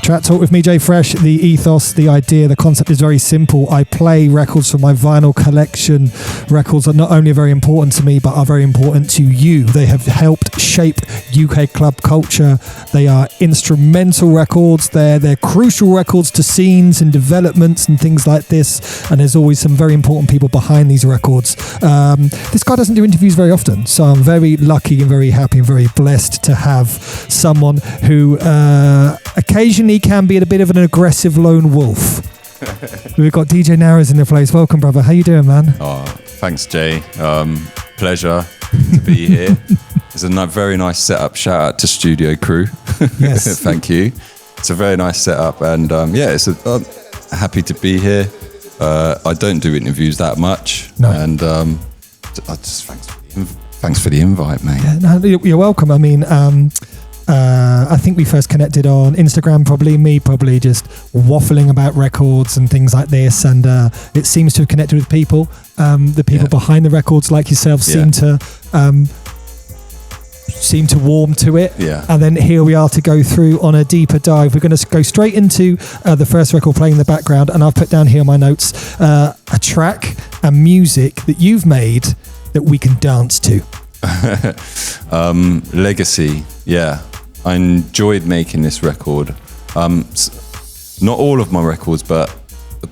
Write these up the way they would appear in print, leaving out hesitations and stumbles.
Track Talk with me, Jay Fresh. The ethos, the idea, the concept is very simple. I play records from my vinyl collection. Records are not only very important to me, but are very important to you. They have helped shape UK club culture. They are instrumental records. They're crucial records to scenes and developments and things like this. And there's always some very important people behind these records. This guy doesn't do interviews very often, so I'm very lucky and very happy and very blessed to have someone who occasionally can be a bit of an aggressive lone wolf. We've got DJ Narrows in the place. Welcome, brother. How you doing, man? Oh, thanks, Jay. Pleasure to be here. It's a very nice setup. Shout out to studio crew. Yes. Thank you. It's a very nice setup, and happy to be here. I don't do interviews that much, no. And I just thanks for the invite, mate. Yeah, no, you're welcome. I mean, I think we first connected on Instagram, probably just waffling about records and things like this, and it seems to have connected with people. The people behind the records, like yourself, seem to warm to it. Yeah. And then here we are to go through on a deeper dive. We're going to go straight into the first record playing in the background, and I've put down here in my notes a track and music that you've made that we can dance to. Legacy. Yeah. I enjoyed making this record. Not all of my records, but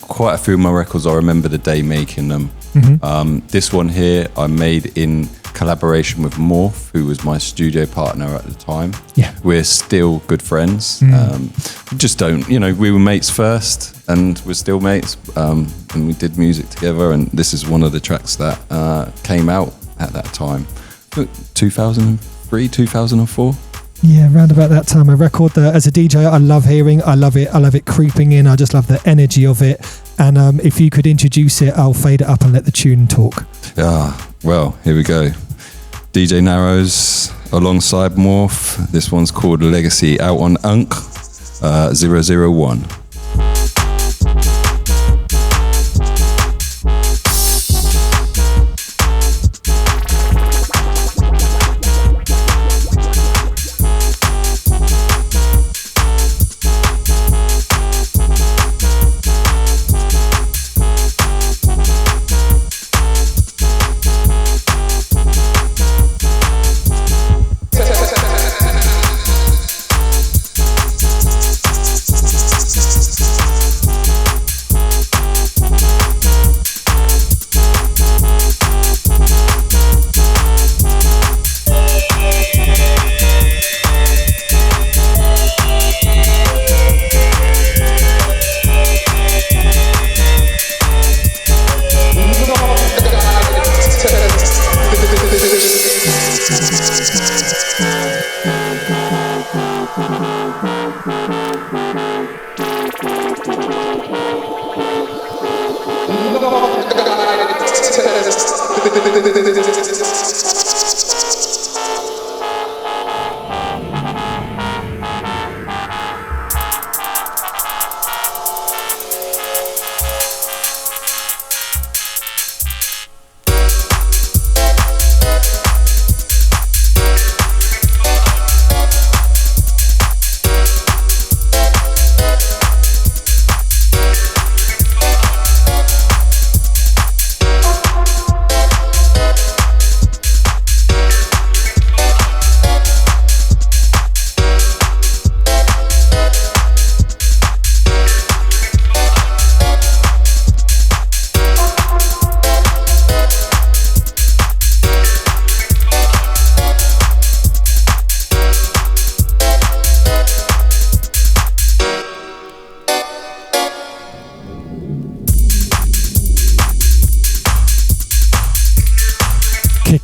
quite a few of my records, I remember the day making them. Mm-hmm. This one here I made in collaboration with Morph, who was my studio partner at the time. Yeah. We're still good friends. We just don't, we were mates first and we're still mates. And we did music together, and this is one of the tracks that came out at that time. 2003, 2004. Yeah, around about that time. A record that, as a DJ, I love hearing. I love it creeping in. I just love the energy of it. And if you could introduce it, I'll fade it up and let the tune talk. Well, here we go. DJ Narrows alongside Morph. This one's called Legacy, out on Unk 001.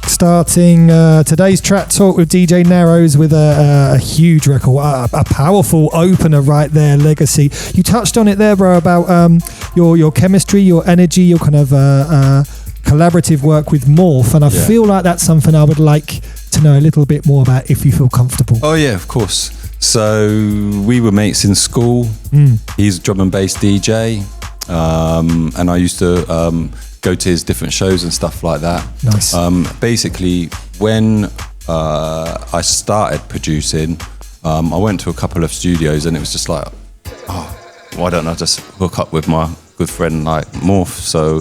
Starting today's Track Talk with DJ Narrows with a huge record, a powerful opener right there, Legacy. You touched on it there, bro, about your chemistry, your energy, your kind of collaborative work with Morph, and I feel like that's something I would like to know a little bit more about, if you feel comfortable. Oh yeah, of course. So we were mates in school. He's a drum and bass DJ, and I used to go to his different shows and stuff like that. Nice. Basically, when I started producing, I went to a couple of studios, and it was just like, why don't I just hook up with my good friend like Morph? So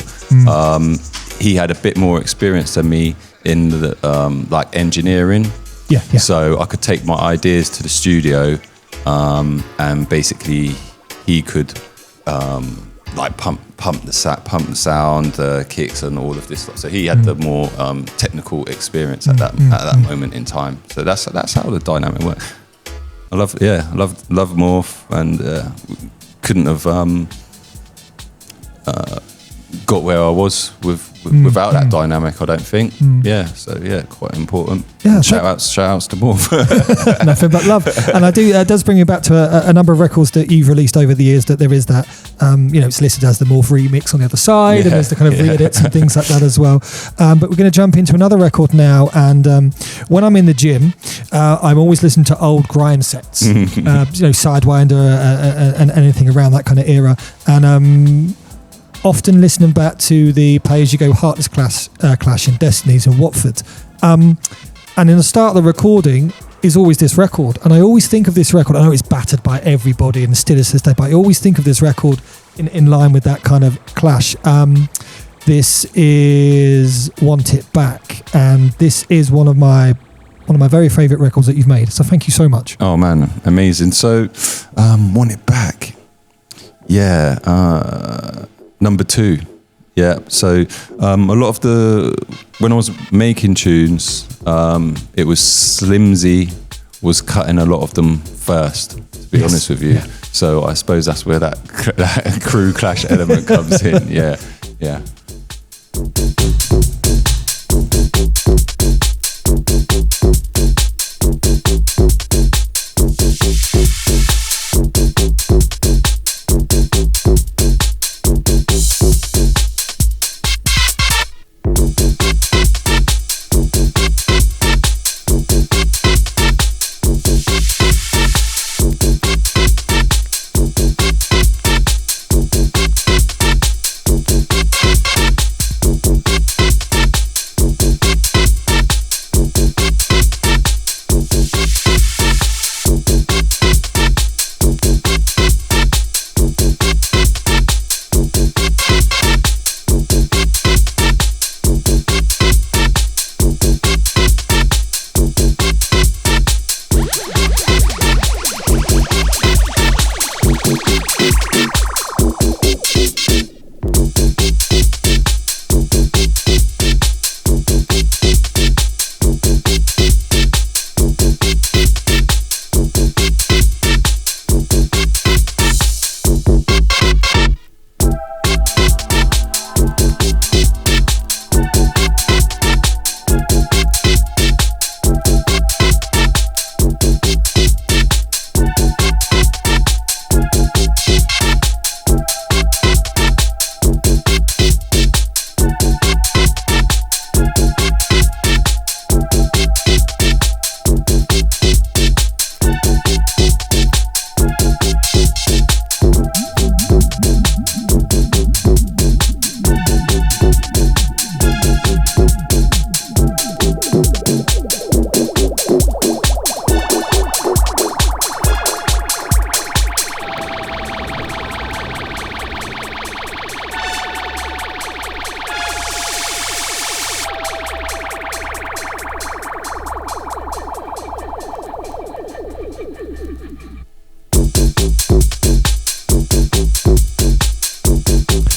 he had a bit more experience than me in the like engineering. Yeah. So I could take my ideas to the studio, and basically he could like pump the sound, the kicks, and all of this stuff. So he had the more technical experience at that moment in time. So that's how the dynamic worked. I love Morph, and couldn't have got where I was without that dynamic, I don't think. Quite important. Shout outs to Morph. Nothing but love. And I do, it does bring you back to a number of records that you've released over the years, that there is that, it's listed as the Morph remix on the other side, and there's the kind of re-edits and things like that as well. But we're going to jump into another record now, and when I'm in the gym, I'm always listening to old grime sets, Sidewinder and anything around that kind of era, and often listening back to the Play As You Go Heartless clash in Destinies and Watford. And in the start of the recording is always this record. And I always think of this record, I know it's battered by everybody and still is this day, but I always think of this record in line with that kind of clash. This is Want It Back, and this is one of my very favourite records that you've made. So thank you so much. Oh man, amazing. So Want It Back. Yeah. Number 2, so a lot of when I was making tunes, it was Slimzee was cutting a lot of them first, to be honest with you. So I suppose that's where that crew clash element comes in. Yeah.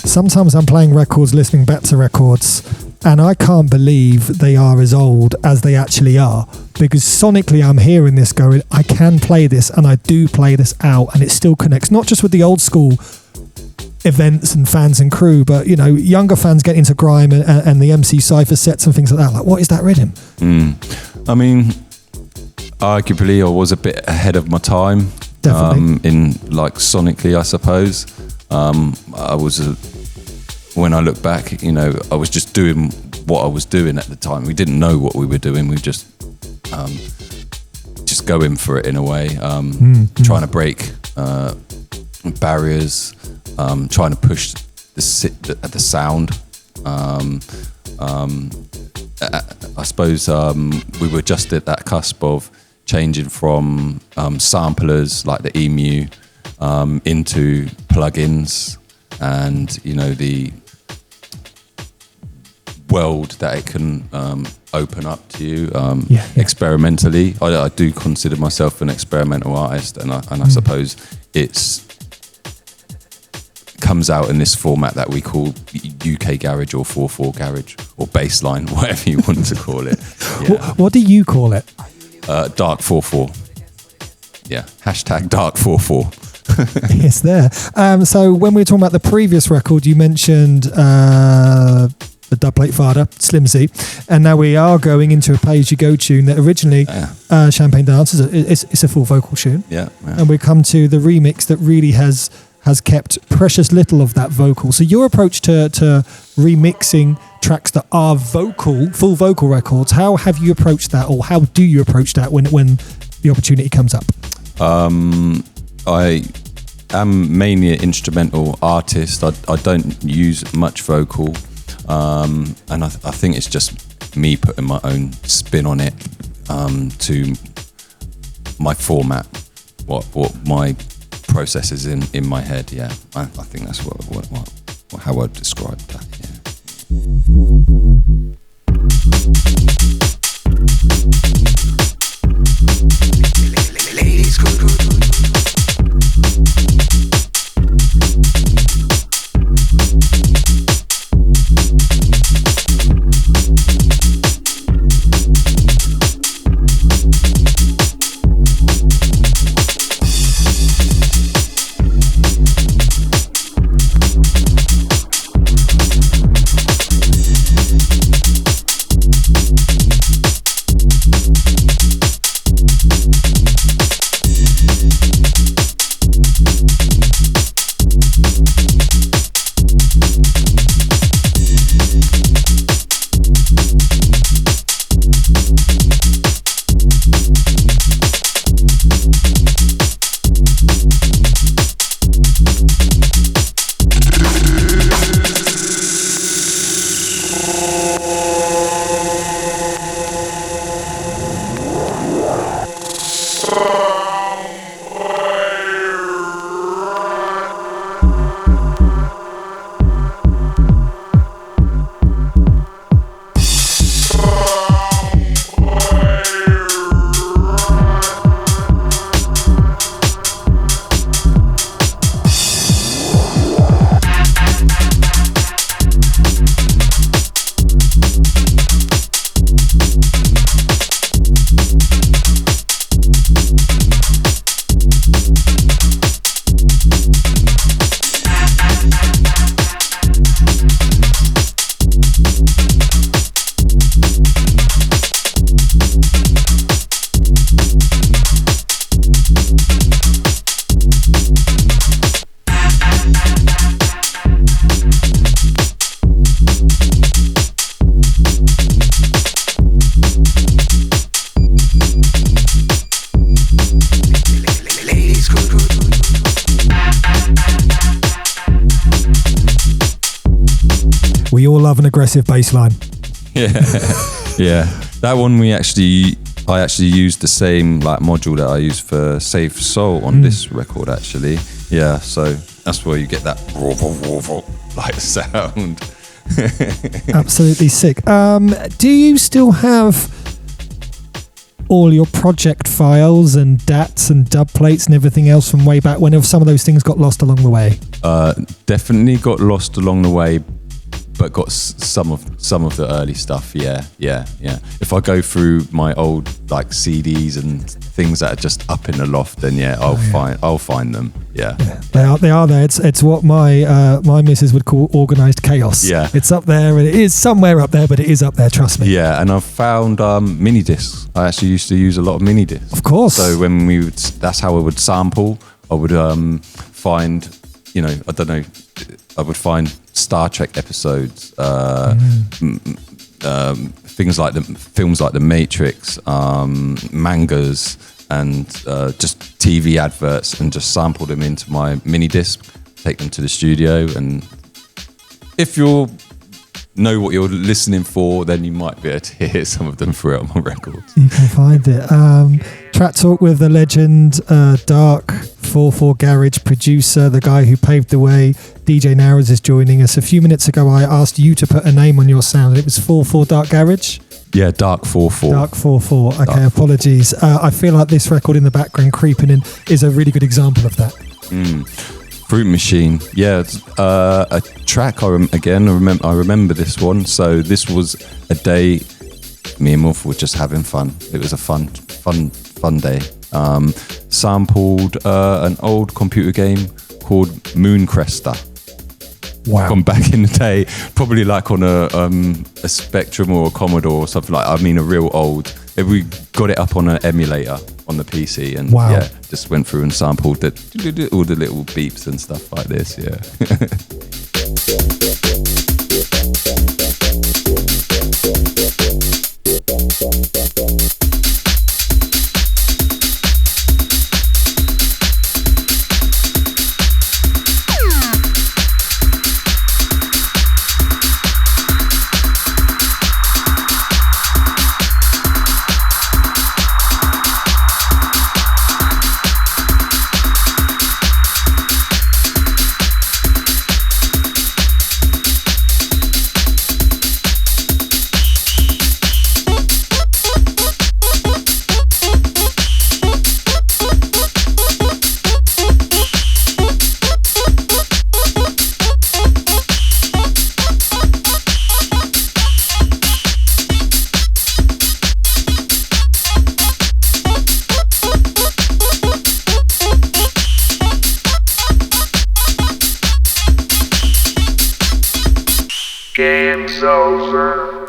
Sometimes I'm playing records, listening back to records, and I can't believe they are as old as they actually are, because sonically I'm hearing this going, I can play this, and I do play this out, and it still connects, not just with the old school events and fans and crew, but younger fans get into grime and the MC Cypher sets and things like that. Like, what is that rhythm? I mean, arguably I was a bit ahead of my time. Definitely. In like sonically, I suppose. I was when I look back, I was just doing what I was doing at the time. We didn't know what we were doing. We just going for it in a way, trying to break barriers, trying to push the sound. I suppose we were just at that cusp of changing from samplers like the Emu into plugins and, you know, the world that it can open up to you experimentally. I do consider myself an experimental artist, and I suppose it's comes out in this format that we call UK garage or 4/4 garage or bassline, whatever you want to call it. Yeah. What do you call it? Dark 4/4. Yeah, hashtag Dark 4/4. It's there. So when we were talking about the previous record, you mentioned the dubplate father, Slimzee, and now we are going into a pay-as-you-go tune that originally Champagne Dance is a full vocal tune. Yeah. And we come to the remix that really has kept precious little of that vocal. So your approach to remixing tracks that are full vocal records, how have you approached that, or how do you approach that when the opportunity comes up? I am mainly an instrumental artist. I don't use much vocal, and I think it's just me putting my own spin on it to my format, what my process is in my head. Yeah, I think that's how I'd describe that. Yeah. Ladies, good. We all love an aggressive bass line. Yeah. That one I actually used the same like module that I used for Save Soul on this record actually. Yeah, so that's where you get that like sound. Absolutely sick. Do you still have all your project files and DATs and dub plates and everything else from way back when some of those things got lost along the way? Definitely got lost along the way, but got some of the early stuff. Yeah. If I go through my old like CDs and things that are just up in the loft, then I'll find them. Yeah. They are there. It's what my missus would call organised chaos. Yeah. It's up there, and it is somewhere up there, but it is up there. Trust me. Yeah, and I've found mini discs. I actually used to use a lot of mini discs. Of course. So when that's how I would sample. I would find, I don't know. I would find Star Trek episodes, things like films like The Matrix, mangas, and just TV adverts, and just sample them into my mini disc, take them to the studio, and if you know what you're listening for, then you might be able to hear some of them throughout my records. You can find it. Track talk with the legend Dark 4/4 garage producer, the guy who paved the way. DJ Naras is joining us. A few minutes ago, I asked you to put a name on your sound, and it was 4/4 Dark Garage. Yeah, Dark 4/4. Dark 4/4. Okay, Dark. Apologies. I feel like this record in the background creeping in is a really good example of that. Fruit Machine. Yeah, it's, a track. I remember this one. So this was a day me and Morph were just having fun. It was a fun day. Sampled an old computer game called Mooncrester. Wow. From back in the day, probably like on a Spectrum or a Commodore or something like. I mean, a real old. We got it up on an emulator on the PC, and wow. Yeah, just went through and sampled all the little beeps and stuff like this. Yeah. Game's over.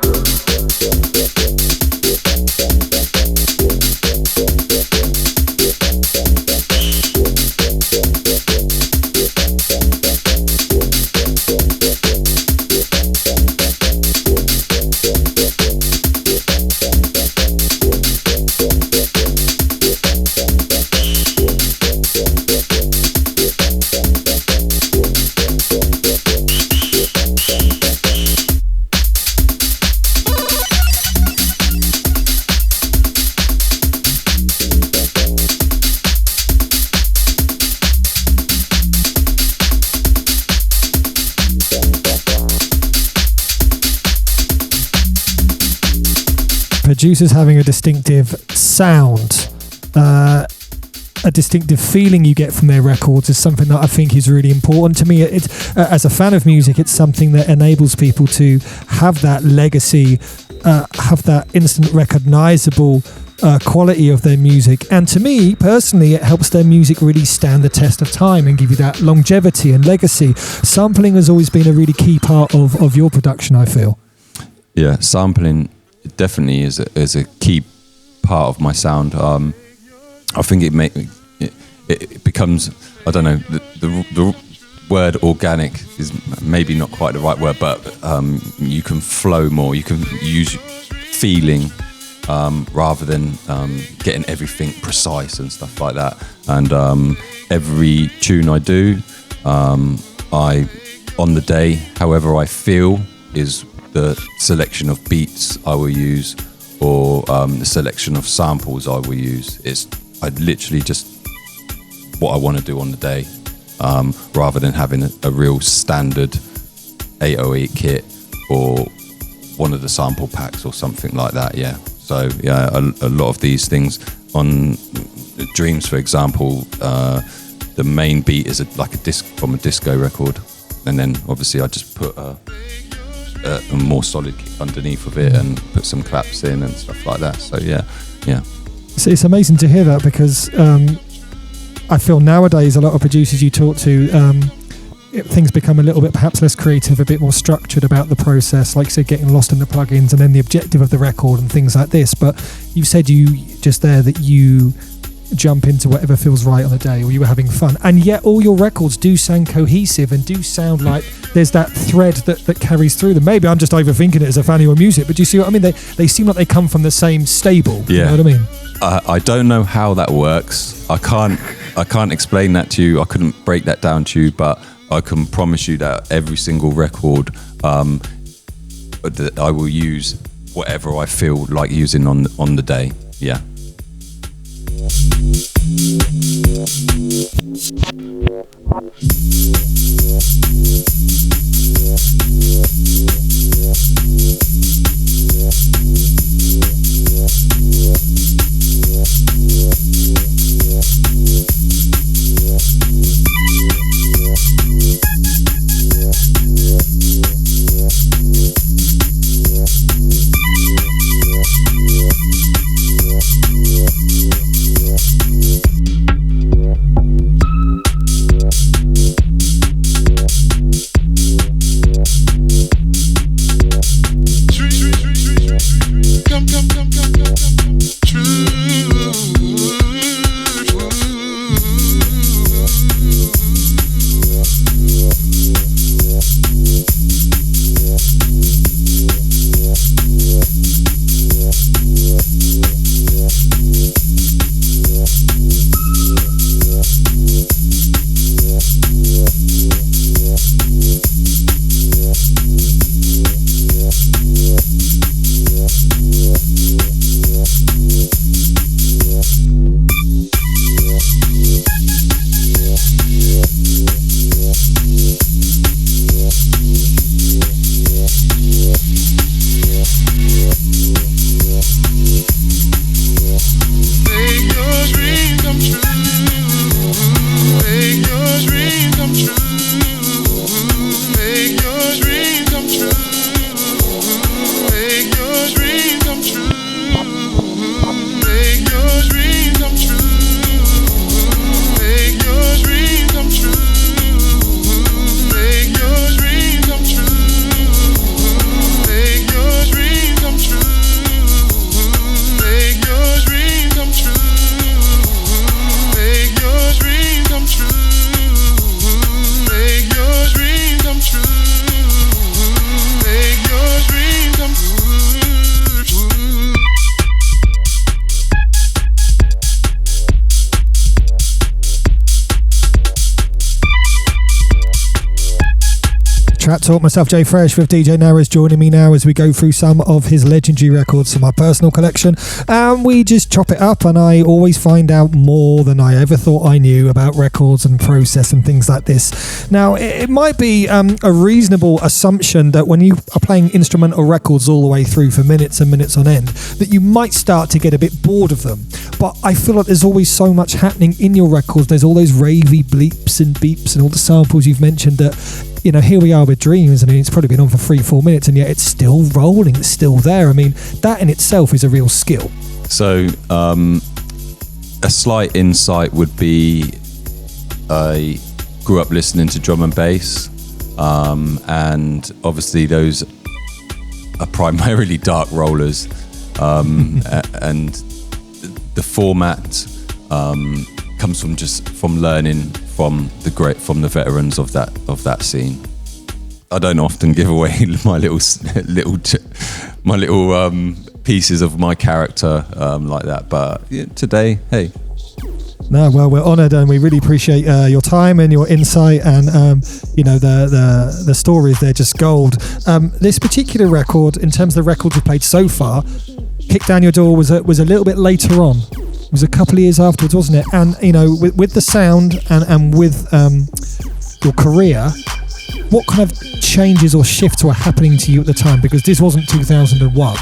Producers having a distinctive sound, a distinctive feeling you get from their records is something that I think is really important to me. As a fan of music, it's something that enables people to have that legacy, have that instant recognizable quality of their music. And to me, personally, it helps their music really stand the test of time and give you that longevity and legacy. Sampling has always been a really key part of your production, I feel. Yeah, sampling definitely is a key part of my sound. I think it becomes, I don't know, the word organic is maybe not quite the right word, but you can flow more. You can use feeling rather than getting everything precise and stuff like that. And every tune I do, on the day, however I feel, is the selection of beats I will use, or the selection of samples I will use. I literally just what I want to do on the day, rather than having a real standard 808 kit or one of the sample packs or something like that. Yeah. So yeah, a lot of these things on Dreams, for example, the main beat is like a disc from a disco record, and then obviously I just put a more solid kick underneath of it and put some claps in and stuff like that. So yeah. So it's amazing to hear that, because I feel nowadays a lot of producers you talk to, things become a little bit perhaps less creative, a bit more structured about the process, like say getting lost in the plugins and then the objective of the record and things like this. But you said you just there that you jump into whatever feels right on the day, or you were having fun, and yet all your records do sound cohesive and do sound like there's that thread that carries through them. Maybe I'm just overthinking it as a fan of your music, but do you see what I mean? They seem like they come from the same stable. Yeah. You know what I mean? I don't know how that works. I can't explain that to you. I couldn't break that down to you, but I can promise you that every single record that I will use whatever I feel like using on the day. Yeah. Trap Talk, myself Jay Fresh with DJ Narrows joining me now as we go through some of his legendary records from my personal collection, and we just chop it up, and I always find out more than I ever thought I knew about records and process and things like this. Now it might be a reasonable assumption that when you are playing instrumental records all the way through for minutes and minutes on end, that you might start to get a bit bored of them, but I feel like there's always so much happening in your records. There's all those ravey bleeps and beeps and all the samples you've mentioned that, you know, here we are with Dreams. I mean, it's probably been on for 3-4 minutes and yet it's still rolling, it's still there. I mean, that in itself is a real skill. So a slight insight would be I grew up listening to drum and bass, and obviously those are primarily dark rollers, and the format comes from learning from the veterans of that scene. I don't often give away my little pieces of my character like that, but yeah, today, hey. No, well, we're honoured and we really appreciate your time and your insight, and the stories, they're just gold. This particular record, in terms of the records we've played so far, Kick Down Your Door was a little bit later on. It was a couple of years afterwards, wasn't it? And you know, with the sound and with your career, what kind of changes or shifts were happening to you at the time? Because this wasn't 2001.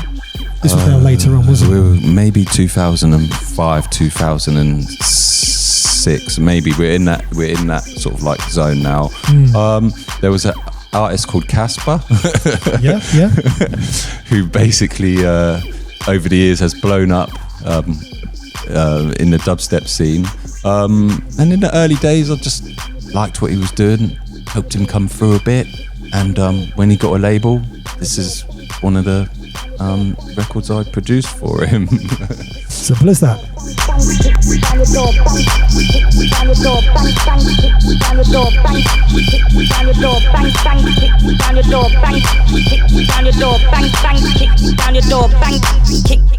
This was now later on, wasn't it? Maybe 2005, 2006. Maybe we're in that sort of like zone now. There was an artist called Casper, yeah, who basically over the years has blown up in the dubstep scene. And in the early days, I just liked what he was doing, helped him come through a bit. And when he got a label, this is one of the records I produced for him. Simple as that.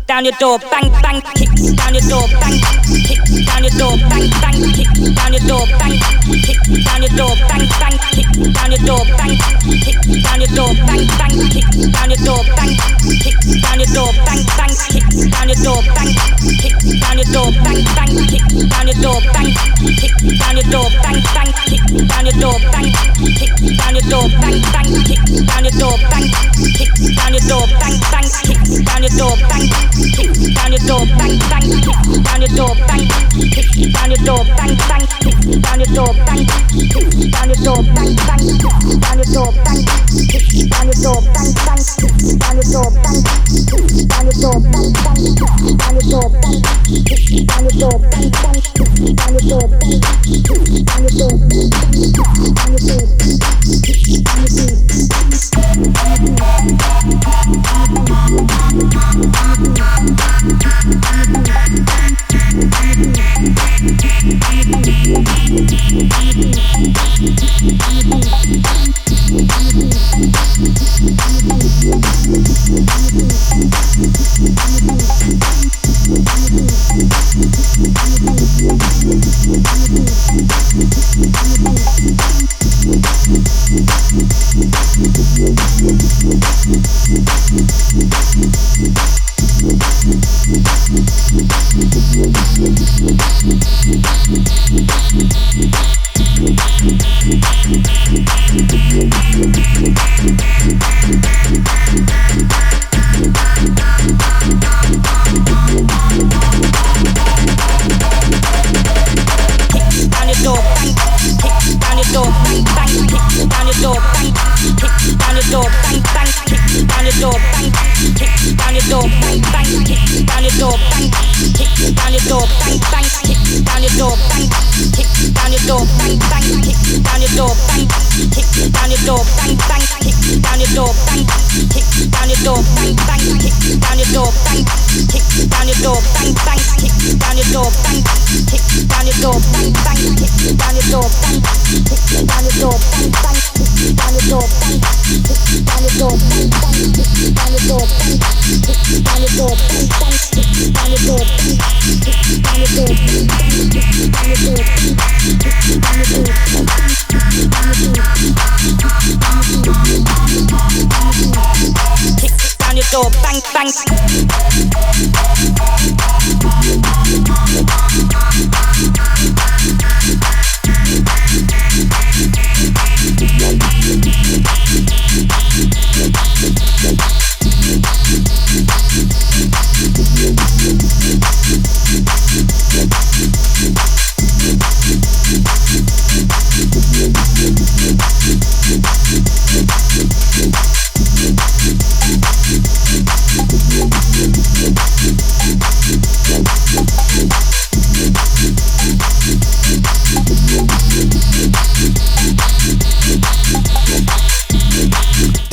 Down your door, bang, bang, kick down your door, bang, kick down your door, bang, bang, kick down your door, bang, kick down your door, bang, bang, kick down your door, bang, kick down your door, bang, bang, kick down down your door, bang, kick down your door, bang, bang, kick down your door, bang, kick down your door, bang, bang, kick down your door, bang, kick down your door, bang, bang, kick down your door, bang, kick down your door, bang, bang, kick down your door, bang, kick down your door, bang, bang, kick down your door, bang, kick down your door, bang, bang, kick down your door, bang, kick down your door, bang, bang, kick down your door, bang, kick down your door, bang, bang, kick down your door, bang, kick down your door, bang, bang, kick down your door, bang, kick down your door, bang, bang, kick down your door, bang, kick down your door, bang, bang, kick down your door, bang, kick down your door, bang, bang, kick down your door, kick down your door.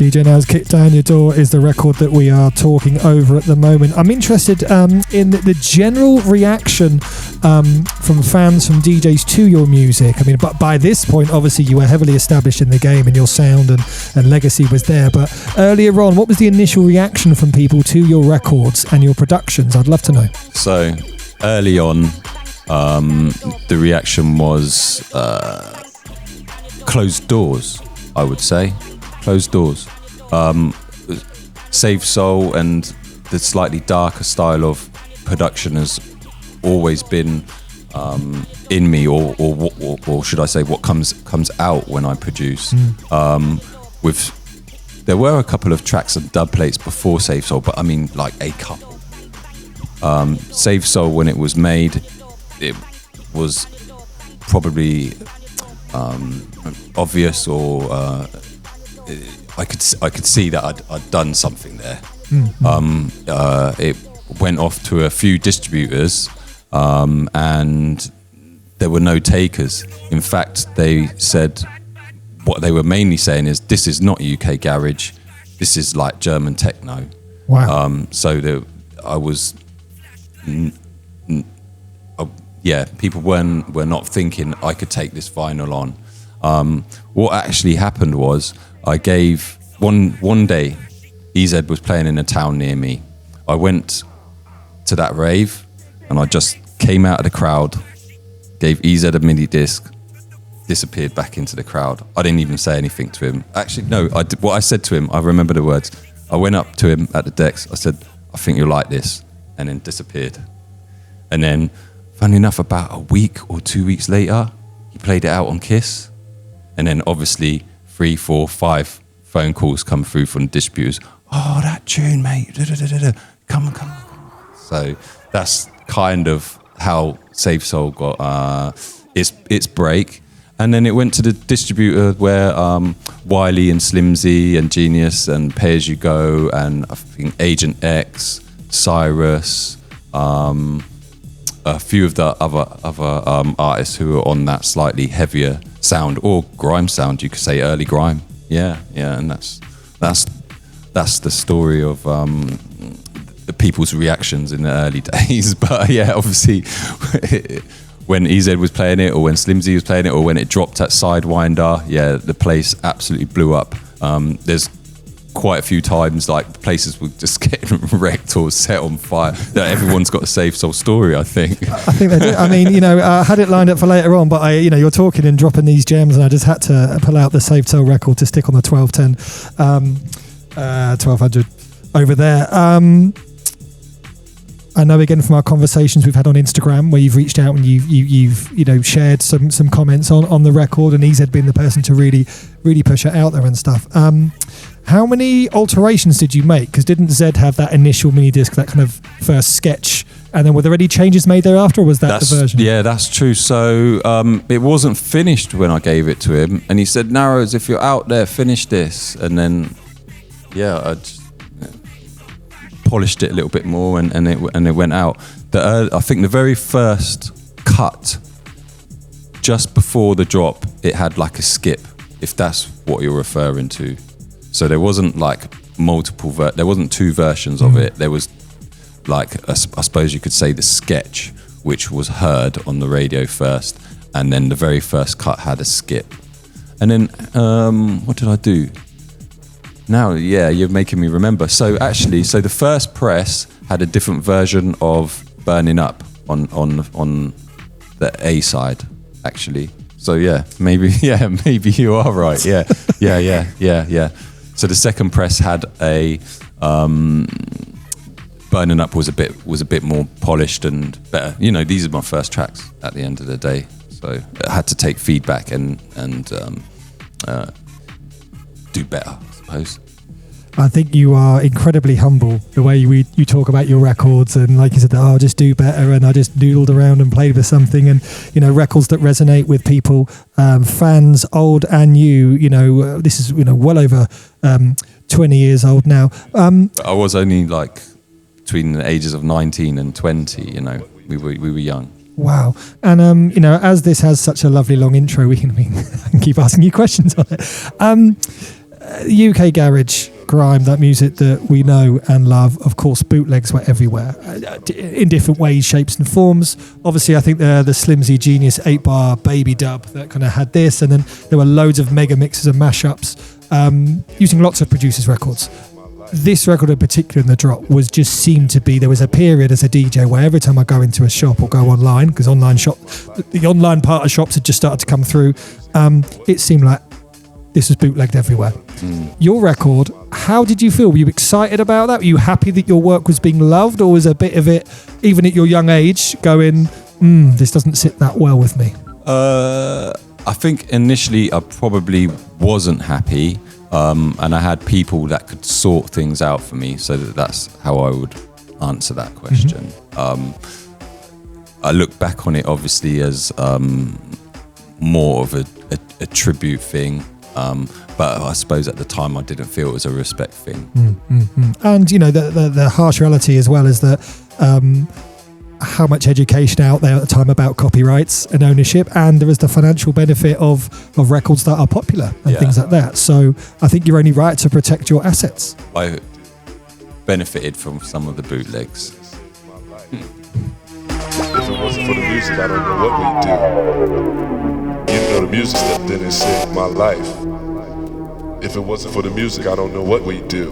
DJ Now's Kick Down Your Door is the record that we are talking over at the moment. I'm interested in the general reaction from fans, from DJs to your music. I mean, but by this point, obviously, you were heavily established in the game and your sound and legacy was there. But earlier on, what was the initial reaction from people to your records and your productions? I'd love to know. So, early on, the reaction was closed doors, I would say. Closed doors. Save Soul and the slightly darker style of production has always been in me, or should I say, what comes out when I produce. There were a couple of tracks and dub plates before Save Soul, but I mean like a couple. Save Soul, when it was made, it was probably obvious, or I could see that I'd done something there. It went off to a few distributors, and there were no takers. In fact, they said, what they were mainly saying is, this is not UK garage, this is like German techno. Wow. I was, people were not thinking I could take this vinyl on. What actually happened was, I gave one day, EZ was playing in a town near me. I went to that rave and I just came out of the crowd, gave EZ a MIDI disc, disappeared back into the crowd. I didn't even say anything to him. Actually, no, what I said to him, I remember the words. I went up to him at the decks. I said, I think you'll like this, and then disappeared. And then, funny enough, about a week or 2 weeks later, he played it out on Kiss. And then obviously 3, 4, 5 phone calls come through from the distributors. Oh, that tune, mate. Come on. So that's kind of how Save Soul got its break. And then it went to the distributor where Wiley and Slimzee and Genius and Pay As You Go and I think Agent X, Cyrus, a few of the other artists who were on that slightly heavier sound or grime sound, you could say early grime. Yeah, and that's the story of the people's reactions in the early days. But yeah, obviously when EZ was playing it or when Slimzee was playing it or when it dropped at Sidewinder, yeah, the place absolutely blew up. There's quite a few times like places were just getting wrecked or set on fire. Everyone's got a Save Soul story, I think. I think they do. I mean, I had it lined up for later on, but you're talking and dropping these gems, and I just had to pull out the Save Soul record to stick on the 1210, 1200 over there. I know again from our conversations we've had on Instagram where you've reached out and you've shared some comments on the record, and EZ being the person to really push it out there and stuff. How many alterations did you make? Because didn't Zed have that initial mini disc, that kind of first sketch, and then were there any changes made thereafter, or was that the version? Yeah, that's true. So it wasn't finished when I gave it to him, and he said, "Narrows, if you're out there, finish this." And then I just polished it a little bit more, and it went out. I think the very first cut, just before the drop, it had like a skip, if that's what you're referring to. So there wasn't like multiple, there wasn't 2 versions of it. There was like, I suppose you could say the sketch, which was heard on the radio first, and then the very first cut had a skip. And then, what did I do? Now, yeah, you're making me remember. So actually, the first press had a different version of Burning Up on the A side, actually. So yeah, maybe you are right. Yeah. So the second press had a Burning Up was a bit more polished and better. These are my first tracks at the end of the day, so I had to take feedback and do better, I suppose. I think you are incredibly humble the way you talk about your records, and like you said, I'll just do better, and I just doodled around and played with something, and records that resonate with people, fans old and new. This is well over 20 years old now. I was only like between the ages of 19 and 20. We were young. Wow. And as this has such a lovely long intro, we can keep asking you questions on it. UK garage, grime, that music that we know and love. Of course, bootlegs were everywhere in different ways, shapes and forms. Obviously, I think the Slimzee Genius 8-bar baby dub that kind of had this, and then there were loads of mega mixes and mashups using lots of producers' records. This record in particular in the drop seemed to be, there was a period as a DJ where every time I go into a shop or go online, because the online part of shops had just started to come through, it seemed like this was bootlegged everywhere. Your record, how did you feel? Were you excited about that? Were you happy that your work was being loved, or was a bit of it, even at your young age, going, this doesn't sit that well with me? I think initially I probably wasn't happy, and I had people that could sort things out for me, so that's how I would answer that question. I look back on it obviously as more of a tribute thing. But I suppose at the time I didn't feel it was a respect thing. And the harsh reality as well is that how much education out there at the time about copyrights and ownership, and there is the financial benefit of records that are popular and things like that. So I think you're only right to protect your assets. I benefited from some of the bootlegs. If it wasn't for the music, I don't know what we'd do. The music stepped in and saved my life. If it wasn't for the music, I don't know what we'd do.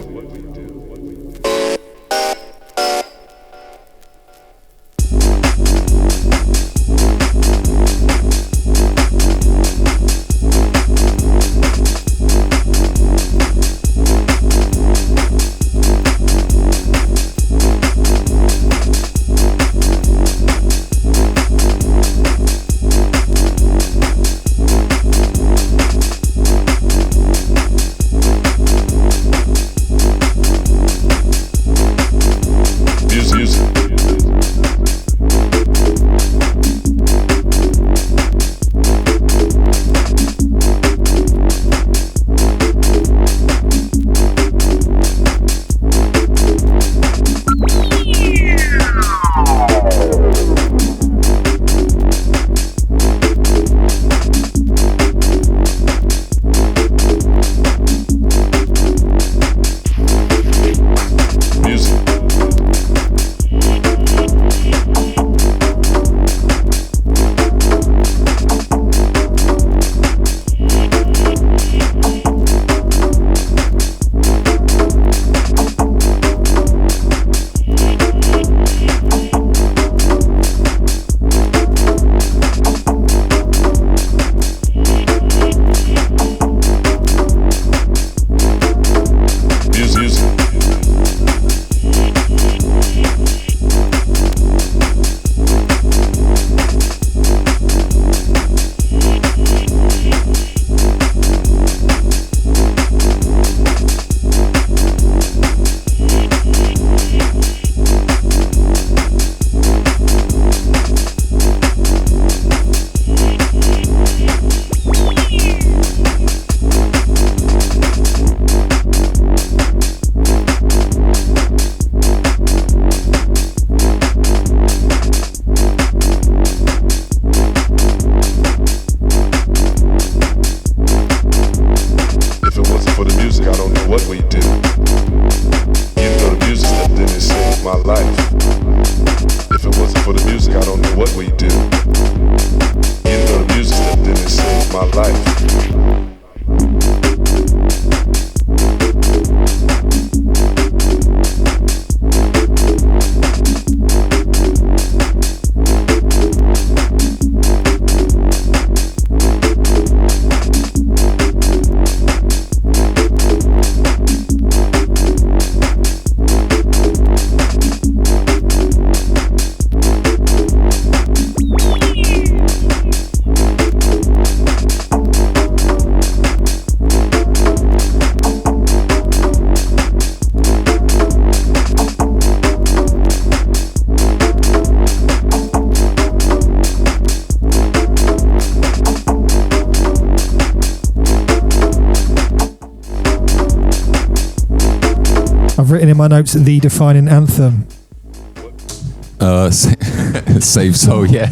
I've written in my notes the defining anthem. Save Soul, yeah.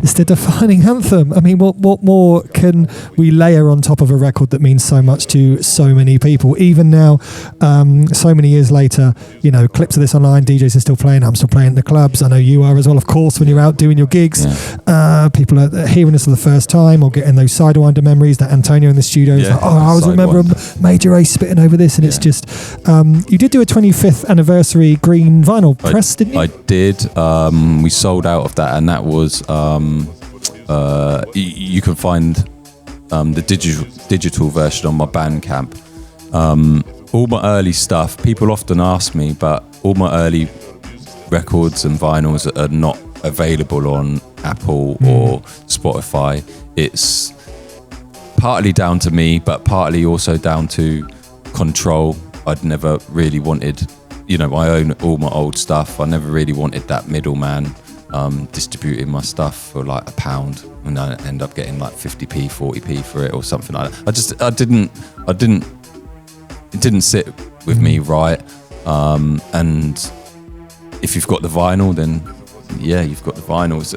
It's the defining anthem. I mean, what more can we layer on top of a record that means so much to so many people? Even now, so many years later, you know, clips of this online, DJs are still playing. I'm still playing at the clubs. I know you are as well, of course, when you're out doing your gigs. Yeah. People are hearing this for the first time or getting those Sidewinder memories that Antonio in the studio is like, oh, I always remember Major A spitting over this. And it's just, you did do a 25th anniversary green vinyl press, didn't you? I did. We sold out of that, and that was you can find the digital version on my Bandcamp. All my early stuff, people often ask me, but all my early records and vinyls are not available on Apple or Spotify. It's partly down to me, but partly also down to control. I'd never really wanted, you know, I own all my old stuff. I never really wanted that middleman distributing my stuff for like £1, and I end up getting like 50p, 40p for it or something like that. It didn't sit with me right. And if you've got the vinyl, then yeah, you've got the vinyls.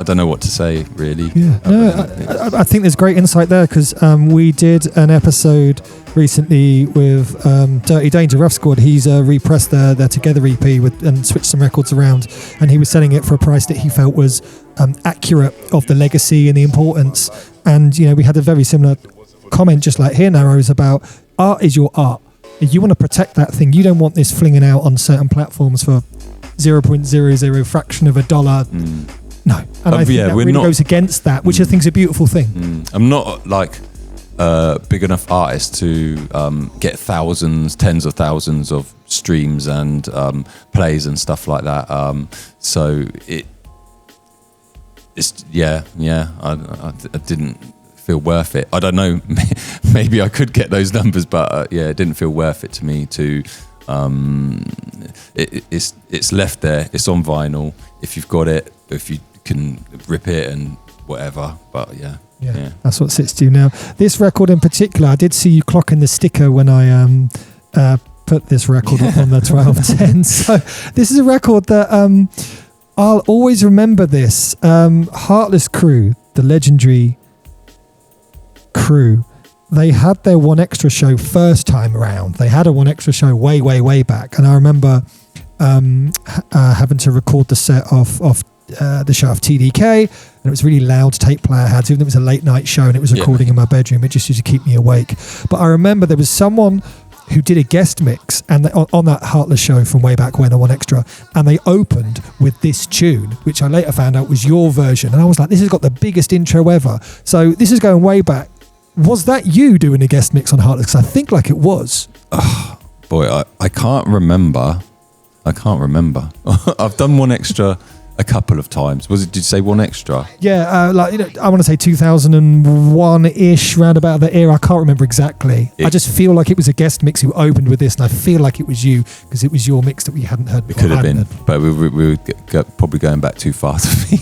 I don't know what to say, really. Yeah, I think there's great insight there, because we did an episode recently with Dirty Danger, Rough Squad. He's repressed their Together EP and switched some records around, and he was selling it for a price that he felt was accurate of the legacy and the importance. And, you know, we had a very similar comment, just like here, Narrows, about art is your art. If you want to protect that thing, you don't want this flinging out on certain platforms for 0.00 fraction of a dollar. No, and I think that really goes against that, which I think is a beautiful thing. I'm not like big enough artist to get thousands, tens of thousands of streams and plays and stuff like that. So it's I didn't feel worth it. I don't know, maybe I could get those numbers, but it didn't feel worth it to me to. It's left there. It's on vinyl. If you've got it, if you can rip it and whatever. But yeah, that's what sits to you now. This record in particular, I did see you clocking the sticker when I put this record on the 1210. So this is a record that I'll always remember. This Heartless Crew, the legendary crew. They had their One Extra show first time around. They had a One Extra show way back, and I remember having to record the set off the show of TDK, and it was really loud tape player had, even though it was a late night show and it was recording in my bedroom. It just used to keep me awake. But I remember there was someone who did a guest mix and on that Heartless show from way back when, a One Extra, and they opened with this tune, which I later found out was your version, and I was like, this has got the biggest intro ever. So this is going way back. Was that you doing a guest mix on Heartless? Because I think like it was. Oh, boy, I can't remember. I've done One Extra a couple of times. Did you say One Extra? Yeah, I want to say 2001-ish, round about that era. I can't remember exactly. I just feel like it was a guest mix who opened with this, and I feel like it was you because it was your mix that we hadn't heard before. It could have been, but we were probably going back too far for me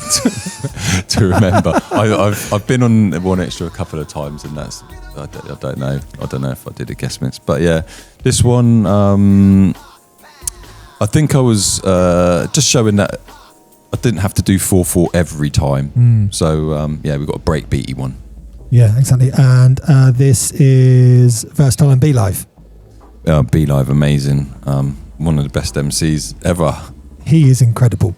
to remember. I've been on One Extra a couple of times, and that's I don't know. I don't know if I did a guest mix, but yeah, this one I think I was just showing that I didn't have to do 4/4 every time. So we got a breakbeaty one. Yeah, exactly. And this is Versatile and Be Live. Be Live, amazing. One of the best MCs ever. He is incredible.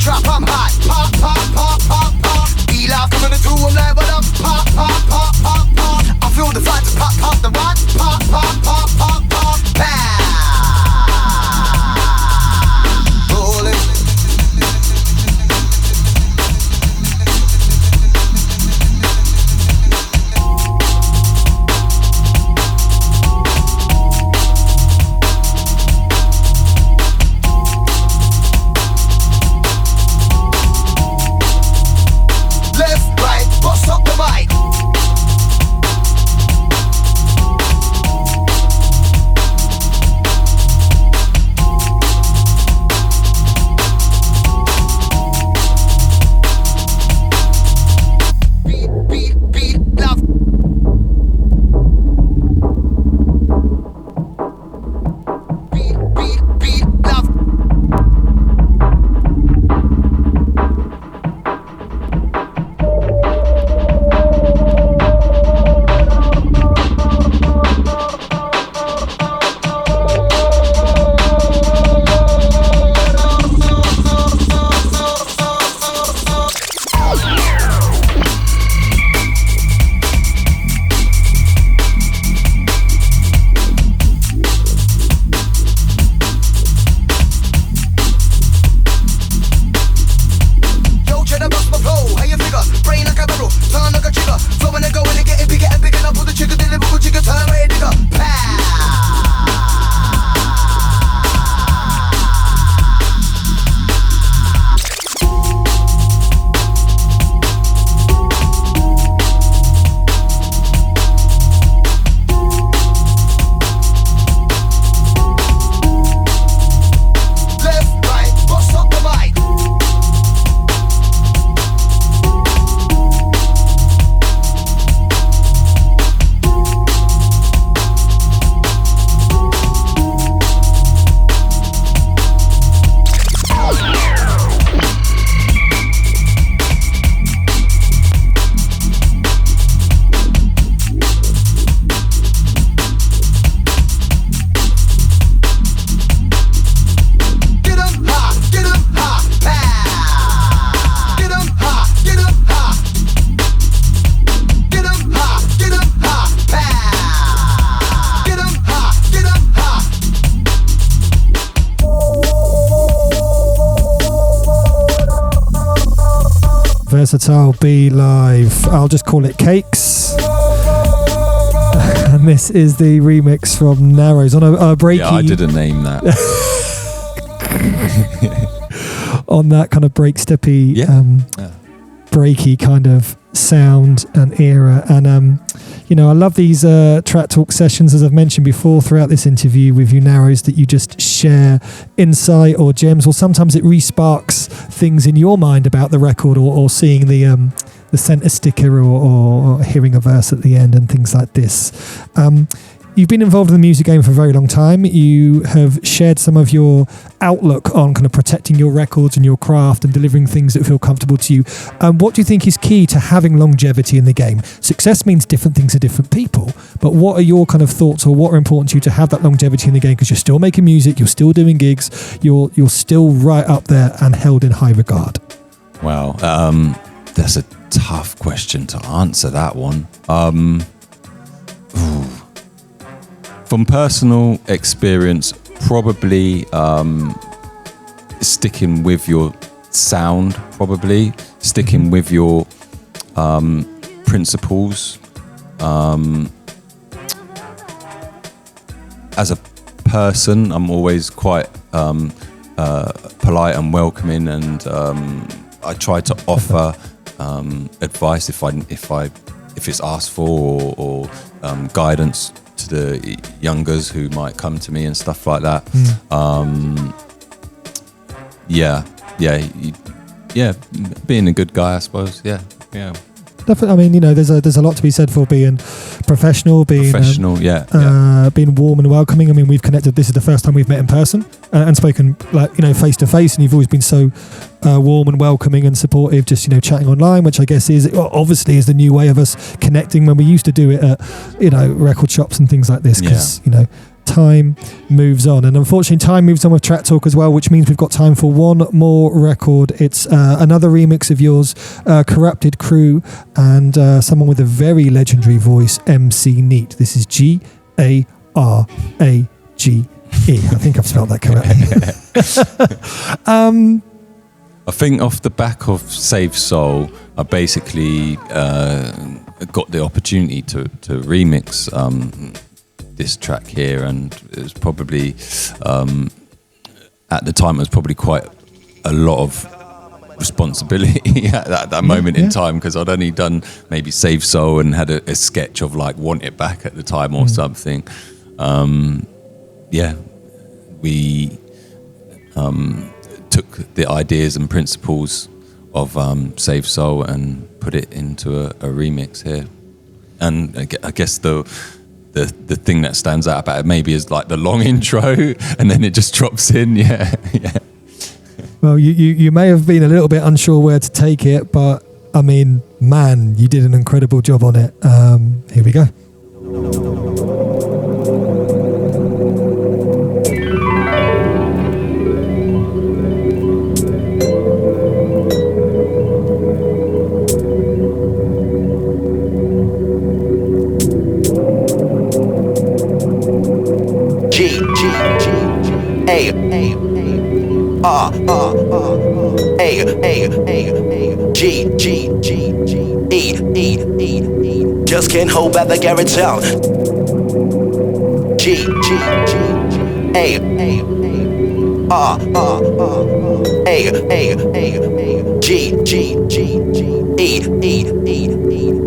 trap, I'm hot. Pop, pop, pop, pop, pop. E-Live coming to do, I'm like, what up? Pop, pop, pop, pop, pop. I feel the fight to pop, pop the rock. Pop, pop, pop, pop, pop. Pow. Rolling. Versatile Be Live. I'll just call it Cakes. And this is the remix from Narrows on a breaky. Yeah, I didn't name that. On that kind of break steppy, breaky kind of sound and era. And you know, I love these track talk sessions, as I've mentioned before throughout this interview with you, Narrows, that you just share insight or gems, or sometimes it re-sparks things in your mind about the record, or seeing the center sticker, or hearing a verse at the end and things like this. You've been involved in the music game for a very long time. You have shared some of your outlook on kind of protecting your records and your craft and delivering things that feel comfortable to you. What do you think is key to having longevity in the game? Success means different things to different people, but what are your kind of thoughts, or what are important to you to have that longevity in the game? Because you're still making music, you're still doing gigs, you're still right up there and held in high regard. Wow, that's a tough question to answer, that one. From personal experience, probably sticking with your sound, probably sticking with your principles. As a person, I'm always quite polite and welcoming, and I try to offer advice if it's asked for, or guidance to the youngers who might come to me and stuff like that. Being a good guy, I suppose. Yeah. Definitely. I mean, you know, there's a lot to be said for being professional, being warm and welcoming. I mean, we've connected. This is the first time we've met in person and spoken, like, you know, face to face. And you've always been so warm and welcoming and supportive. Just, you know, chatting online, which I guess is obviously is the new way of us connecting. When we used to do it at, you know, record shops and things like this, because you know, time moves on, and unfortunately time moves on with Track Talk as well, which means we've got time for one more record. It's another remix of yours, Corrupted Crew, and someone with a very legendary voice, MC Neat. This is Garage. I think I've spelled that correctly. I think off the back of Save Soul, I basically got the opportunity to remix this track here, and it was probably at the time it was probably quite a lot of responsibility at that moment in time, because I'd only done maybe Save Soul and had a sketch of like Want It Back at the time or something. We took the ideas and principles of Save Soul and put it into a remix here. And I guess the thing that stands out about it maybe is like the long intro and then it just drops in. Yeah. Well, you may have been a little bit unsure where to take it, but I mean, man, you did an incredible job on it. Here we go. Just can't hold back the garage out.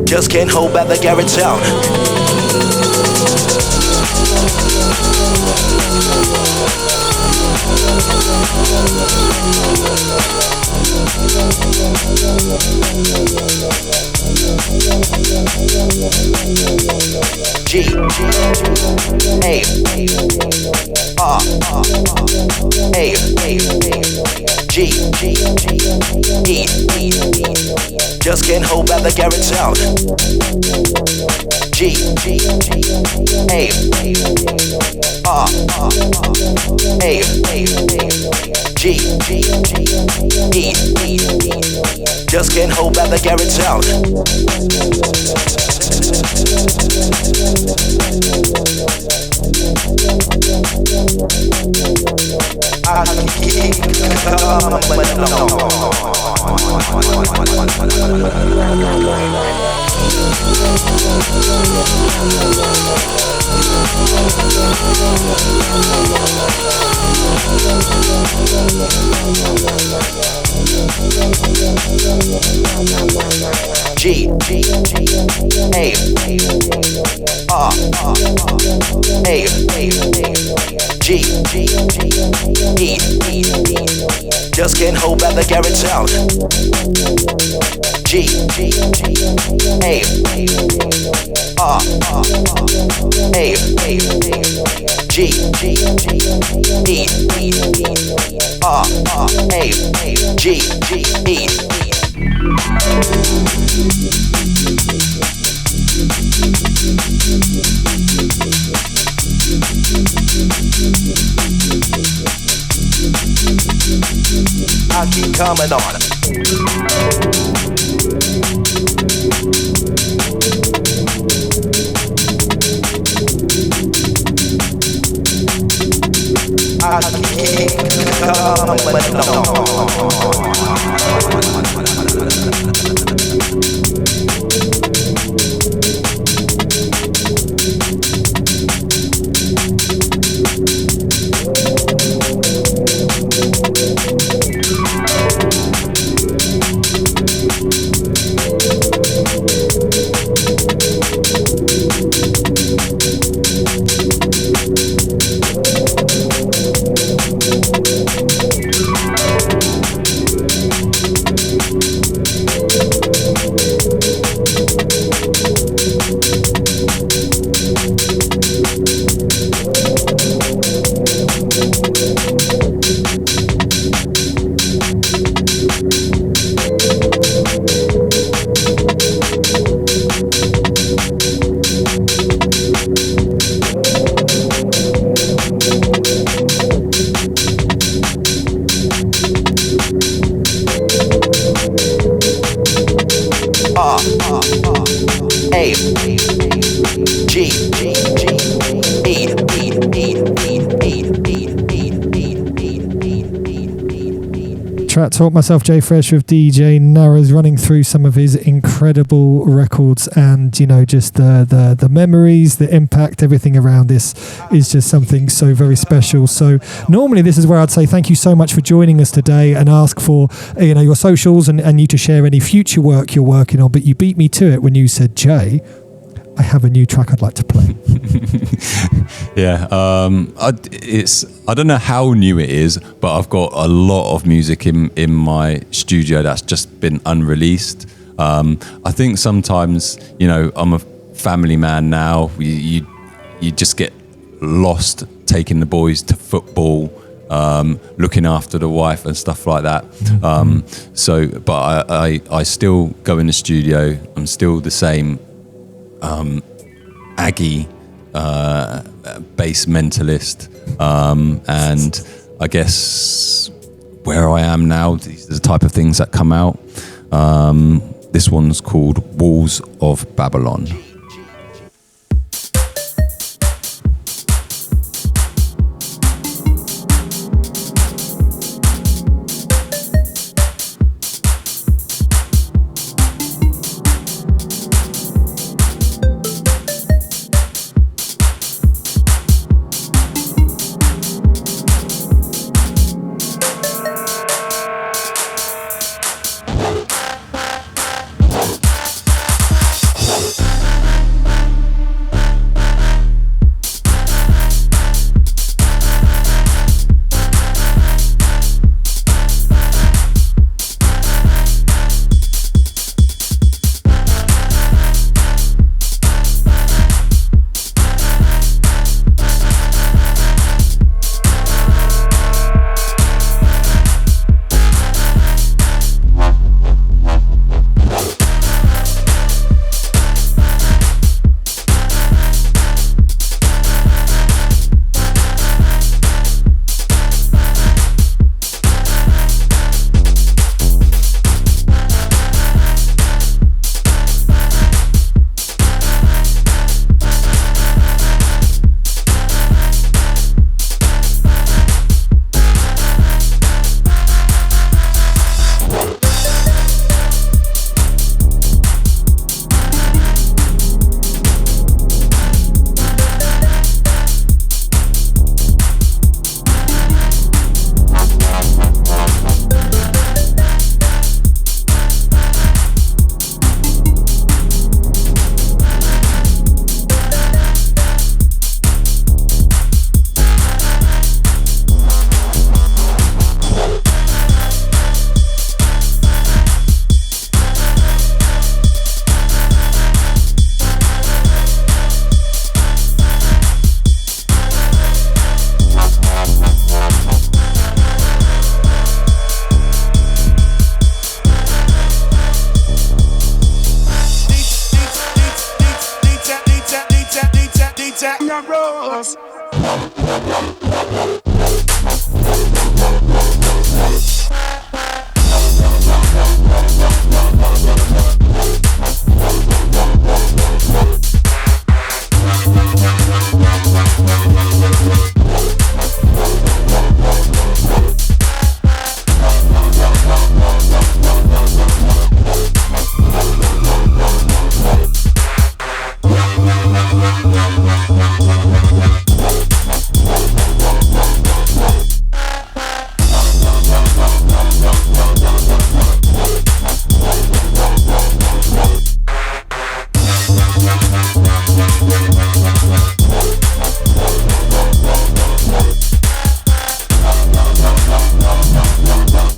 Just can't hold back the garage out. Just can't hold back the garage out. Just can't hold back the garage out. Just can't hold back the garage out. I keep coming on. I keep coming on. Track Talk. Myself, Jay Fresh, with DJ Narrows, running through some of his incredible records, and you know, just the memories, the impact, everything around this is just something so very special. So normally this is where I'd say thank you so much for joining us today and ask for, you know, your socials and you to share any future work you're working on. But you beat me to it when you said, Jay, I have a new track I'd like to play. Yeah, I don't know how new it is, but I've got a lot of music in my studio that's just been unreleased. I think sometimes, you know, I'm a family man now. You just get lost taking the boys to football, looking after the wife and stuff like that. But I still go in the studio. I'm still the same Aggie bass mentalist, and I guess where I am now, these are the type of things that come out. This one's called Walls of Babylon.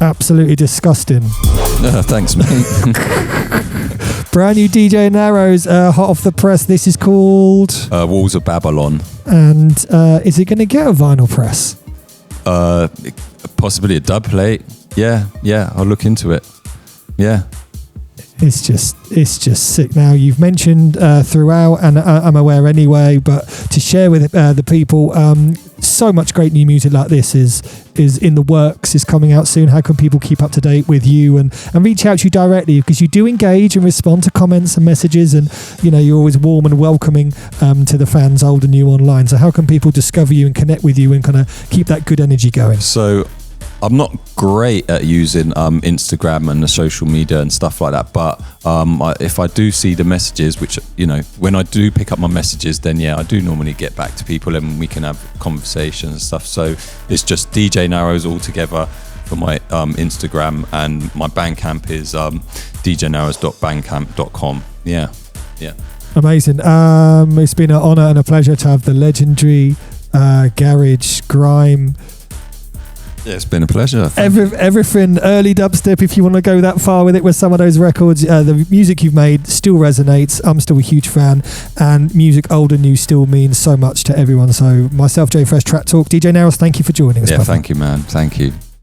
Absolutely disgusting. Thanks, mate. Brand new DJ Narrows, hot off the press. This is called Walls of Babylon. And is it going to get a vinyl press? Possibly a dub plate. Yeah, I'll look into it. Yeah. It's just sick. Now you've mentioned throughout, and I'm aware anyway, but to share with the people, so much great new music like this is in the works, is coming out soon. How can people keep up to date with you and reach out to you directly, because you do engage and respond to comments and messages, and you know, you're always warm and welcoming to the fans, old and new, online. So how can people discover you and connect with you and kind of keep that good energy going? So I'm not great at using Instagram and the social media and stuff like that, but if I do see the messages, which, you know, when I do pick up my messages, then I do normally get back to people and we can have conversations and stuff. So it's just DJ Narrows all together for my Instagram, and my Bandcamp is djnarrows.bandcamp.com. Yeah. Amazing. It's been an honour and a pleasure to have the legendary garage grime. Yeah, it's been a pleasure. Everything early dubstep, if you want to go that far with it, with some of those records, the music you've made still resonates. I'm still a huge fan, and music old and new still means so much to everyone. So myself, Jay Fresh, Track Talk, DJ Narrows, thank you for joining us. Yeah, thank you, man. Thank you.